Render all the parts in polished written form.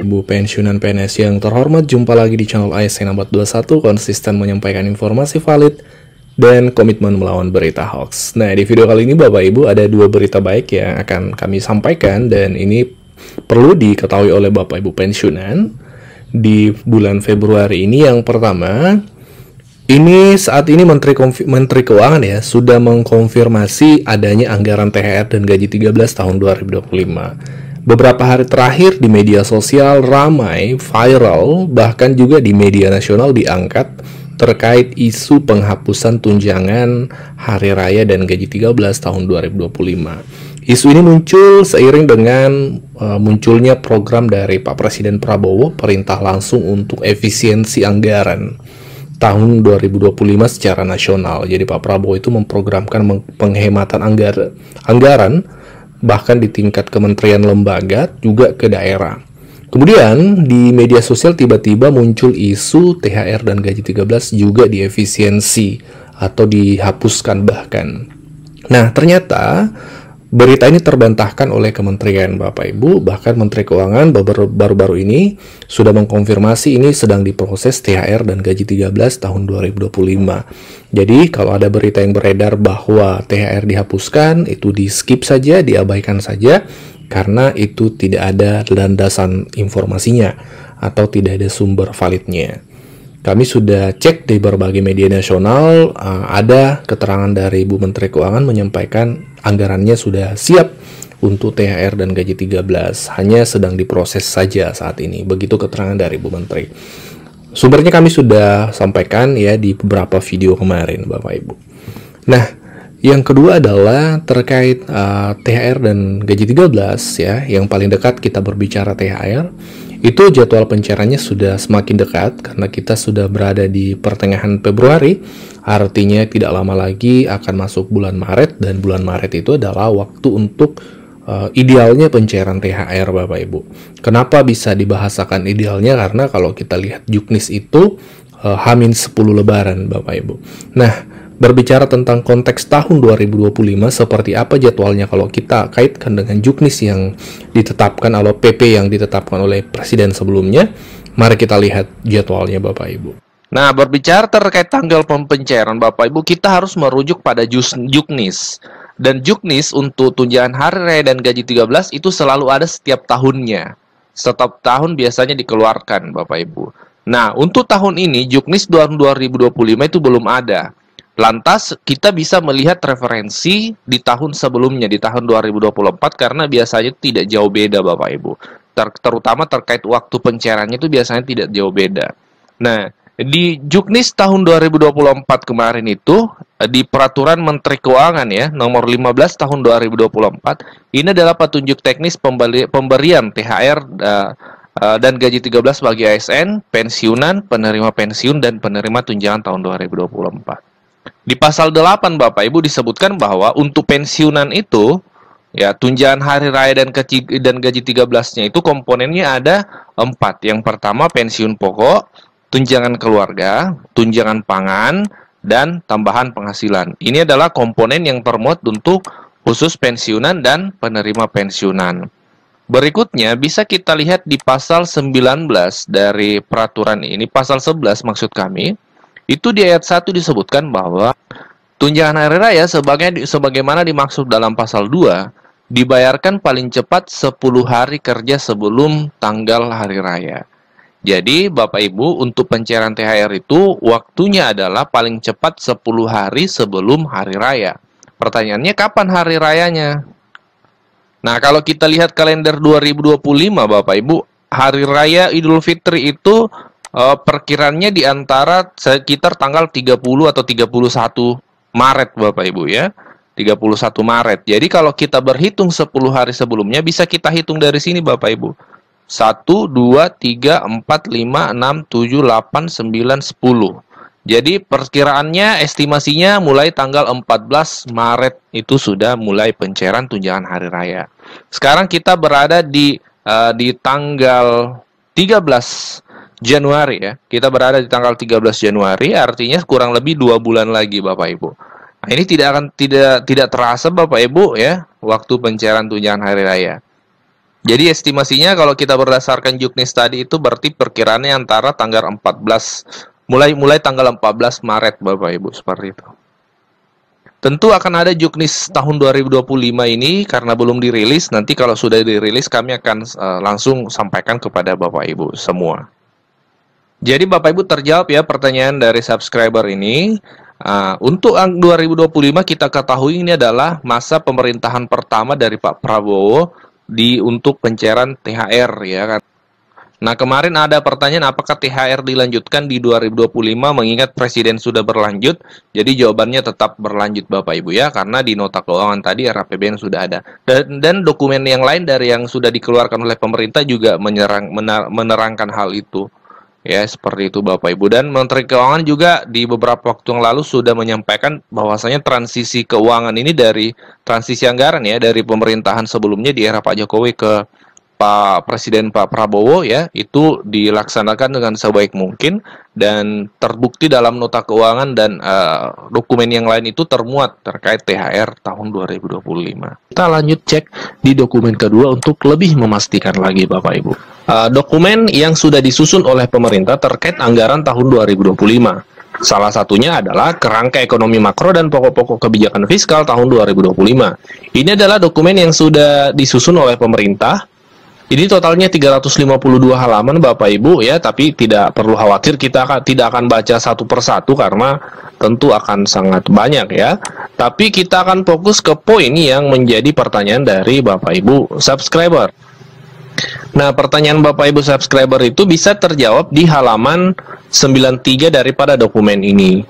Ibu pensiunan PNS yang terhormat, jumpa lagi di channel ASN Abad 21, konsisten menyampaikan informasi valid dan komitmen melawan berita hoax. Nah, di video kali ini Bapak Ibu ada dua berita baik yang akan kami sampaikan, dan ini perlu diketahui oleh Bapak Ibu pensiunan di bulan Februari ini. Yang pertama, ini saat ini Menteri Keuangan ya sudah mengkonfirmasi adanya anggaran THR dan gaji 13 tahun 2025. Beberapa hari terakhir di media sosial ramai, viral, bahkan juga di media nasional diangkat terkait isu penghapusan tunjangan hari raya dan gaji 13 tahun 2025. Isu ini muncul seiring dengan munculnya program dari Pak Presiden Prabowo, perintah langsung untuk efisiensi anggaran tahun 2025 secara nasional. Jadi Pak Prabowo itu memprogramkan penghematan anggaran bahkan di tingkat kementerian lembaga juga ke daerah. Kemudian di media sosial tiba-tiba muncul isu THR dan gaji 13 juga diefisiensi atau dihapuskan bahkan. Nah, ternyata berita ini terbantahkan oleh kementerian Bapak Ibu, bahkan Menteri Keuangan baru-baru ini sudah mengkonfirmasi ini sedang diproses THR dan gaji 13 tahun 2025. Jadi kalau ada berita yang beredar bahwa THR dihapuskan, itu di skip saja, diabaikan saja, karena itu tidak ada landasan informasinya atau tidak ada sumber validnya. Kami sudah cek di berbagai media nasional, ada keterangan dari Ibu Menteri Keuangan menyampaikan anggarannya sudah siap untuk THR dan gaji 13, hanya sedang diproses saja saat ini. Begitu keterangan dari Ibu Menteri. Sumbernya kami sudah sampaikan ya di beberapa video kemarin, Bapak Ibu. Nah, yang kedua adalah terkait THR dan gaji 13 ya, yang paling dekat kita berbicara THR. Itu jadwal pencairannya sudah semakin dekat karena kita sudah berada di pertengahan Februari, artinya tidak lama lagi akan masuk bulan Maret, dan bulan Maret itu adalah waktu untuk idealnya pencairan THR Bapak Ibu. Kenapa bisa dibahasakan idealnya? Karena kalau kita lihat Juknis itu H-10 Lebaran Bapak Ibu. Nah, berbicara tentang konteks tahun 2025 seperti apa jadwalnya kalau kita kaitkan dengan Juknis yang ditetapkan atau PP yang ditetapkan oleh Presiden sebelumnya, mari kita lihat jadwalnya Bapak Ibu. Nah, berbicara terkait tanggal pencairan Bapak Ibu, kita harus merujuk pada Juknis. Dan Juknis untuk tunjangan hari raya dan gaji 13 itu selalu ada setiap tahunnya. Setiap tahun biasanya dikeluarkan Bapak Ibu. Nah, untuk tahun ini Juknis 2025 itu belum ada. Lantas kita bisa melihat referensi di tahun sebelumnya, di tahun 2024, karena biasanya tidak jauh beda Bapak Ibu. Terutama terkait waktu pencairannya itu biasanya tidak jauh beda. Nah, di Juknis tahun 2024 kemarin itu, di Peraturan Menteri Keuangan ya, nomor 15 tahun 2024, ini adalah petunjuk teknis pemberian THR dan gaji 13 bagi ASN, pensiunan, penerima pensiun, dan penerima tunjangan tahun 2024. Di pasal 8 Bapak Ibu disebutkan bahwa untuk pensiunan itu ya, tunjangan hari raya dan gaji 13-nya itu komponennya ada 4. Yang pertama pensiun pokok, tunjangan keluarga, tunjangan pangan, dan tambahan penghasilan. Ini adalah komponen yang termuat untuk khusus pensiunan dan penerima pensiunan. Berikutnya bisa kita lihat di pasal 19 dari peraturan ini, pasal 11 maksud kami. Itu di ayat 1 disebutkan bahwa tunjangan hari raya sebagaimana dimaksud dalam pasal 2 dibayarkan paling cepat 10 hari kerja sebelum tanggal hari raya. Jadi Bapak Ibu, untuk pencairan THR itu waktunya adalah paling cepat 10 hari sebelum hari raya. Pertanyaannya, kapan hari rayanya? Nah, kalau kita lihat kalender 2025 Bapak Ibu, hari raya Idul Fitri itu perkiranya di antara sekitar tanggal 30 atau 31 Maret Bapak Ibu ya. 31 Maret. Jadi kalau kita berhitung 10 hari sebelumnya, bisa kita hitung dari sini Bapak Ibu. 1, 2, 3, 4, 5, 6, 7, 8, 9, 10. Jadi perkiraannya, estimasinya mulai tanggal 14 Maret itu sudah mulai pencairan tunjangan hari raya. Sekarang kita berada di tanggal 13 Januari ya. Kita berada di tanggal 13 Januari, artinya kurang lebih 2 bulan lagi Bapak Ibu. Nah, ini tidak terasa Bapak Ibu ya. waktu pencairan tunjangan hari raya. Jadi estimasinya kalau kita berdasarkan juknis tadi itu berarti perkiraannya antara tanggal 14 mulai tanggal 14 Maret Bapak Ibu, seperti itu. Tentu akan ada juknis tahun 2025 ini karena belum dirilis. Nanti kalau sudah dirilis kami akan langsung sampaikan kepada Bapak Ibu semua. Jadi Bapak Ibu terjawab ya pertanyaan dari subscriber ini. Untuk 2025 kita ketahui ini adalah masa pemerintahan pertama dari Pak Prabowo untuk pencairan THR ya kan. Nah, kemarin ada pertanyaan apakah THR dilanjutkan di 2025 mengingat presiden sudah berlanjut. Jadi jawabannya tetap berlanjut Bapak Ibu ya, karena di nota keuangan tadi RAPBN sudah ada. Dan dokumen yang lain dari yang sudah dikeluarkan oleh pemerintah juga menerangkan hal itu. Ya, seperti itu Bapak Ibu. Dan Menteri Keuangan juga di beberapa waktu yang lalu sudah menyampaikan bahwasanya transisi keuangan ini dari transisi anggaran ya, dari pemerintahan sebelumnya di era Pak Jokowi ke Presiden Pak Prabowo ya, itu dilaksanakan dengan sebaik mungkin dan terbukti dalam nota keuangan dan dokumen yang lain itu termuat terkait THR tahun 2025. Kita lanjut cek di dokumen kedua untuk lebih memastikan lagi Bapak Ibu. Dokumen yang sudah disusun oleh pemerintah terkait anggaran tahun 2025. Salah satunya adalah Kerangka Ekonomi Makro dan Pokok-pokok Kebijakan Fiskal tahun 2025. Ini adalah dokumen yang sudah disusun oleh pemerintah. Ini totalnya 352 halaman Bapak Ibu ya, tapi tidak perlu khawatir kita tidak akan baca satu persatu karena tentu akan sangat banyak ya. Tapi kita akan fokus ke poin yang menjadi pertanyaan dari Bapak Ibu subscriber. Nah, pertanyaan Bapak Ibu subscriber itu bisa terjawab di halaman 93 daripada dokumen ini.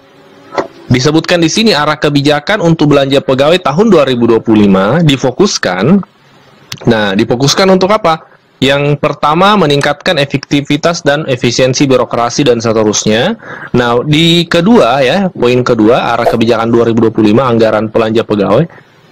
Disebutkan di sini arah kebijakan untuk belanja pegawai tahun 2025 difokuskan. Nah, difokuskan untuk apa? Yang pertama, meningkatkan efektivitas dan efisiensi birokrasi dan seterusnya. Nah, di kedua ya, poin kedua, arah kebijakan 2025 anggaran belanja pegawai,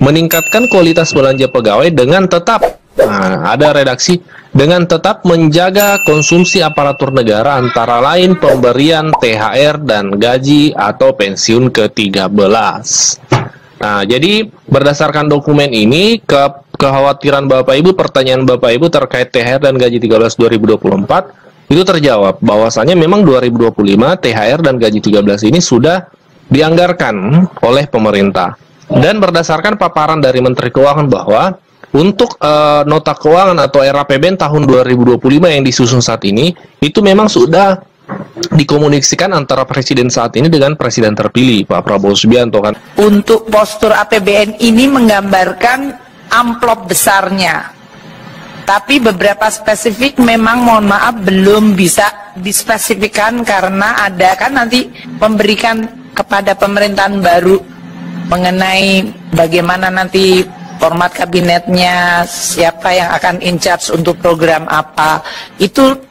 meningkatkan kualitas belanja pegawai dengan tetap, nah, ada redaksi, dengan tetap menjaga konsumsi aparatur negara antara lain pemberian THR dan gaji atau pensiun ke-13. Nah, jadi berdasarkan dokumen ini, kekhawatiran Bapak Ibu, pertanyaan Bapak Ibu terkait THR dan gaji 13 2024 itu terjawab bahwasanya memang 2025 THR dan gaji 13 ini sudah dianggarkan oleh pemerintah. Dan berdasarkan paparan dari Menteri Keuangan bahwa untuk nota keuangan atau RAPBN tahun 2025 yang disusun saat ini itu memang sudah dikomunikasikan antara presiden saat ini dengan presiden terpilih Pak Prabowo Subianto kan. Untuk postur APBN ini menggambarkan amplop besarnya. Tapi beberapa spesifik memang mohon maaf belum bisa dispesifikkan karena ada kan nanti memberikan kepada pemerintahan baru mengenai bagaimana nanti format kabinetnya, siapa yang akan in charge untuk program apa. Itu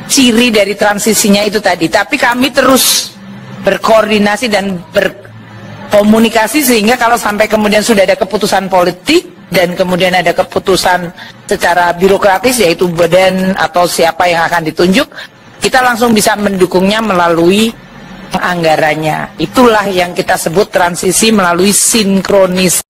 ciri dari transisinya itu tadi. Tapi kami terus berkoordinasi dan berkomunikasi sehingga kalau sampai kemudian sudah ada keputusan politik dan kemudian ada keputusan secara birokratis yaitu badan atau siapa yang akan ditunjuk, kita langsung bisa mendukungnya melalui anggarannya. Itulah yang kita sebut transisi melalui sinkronis.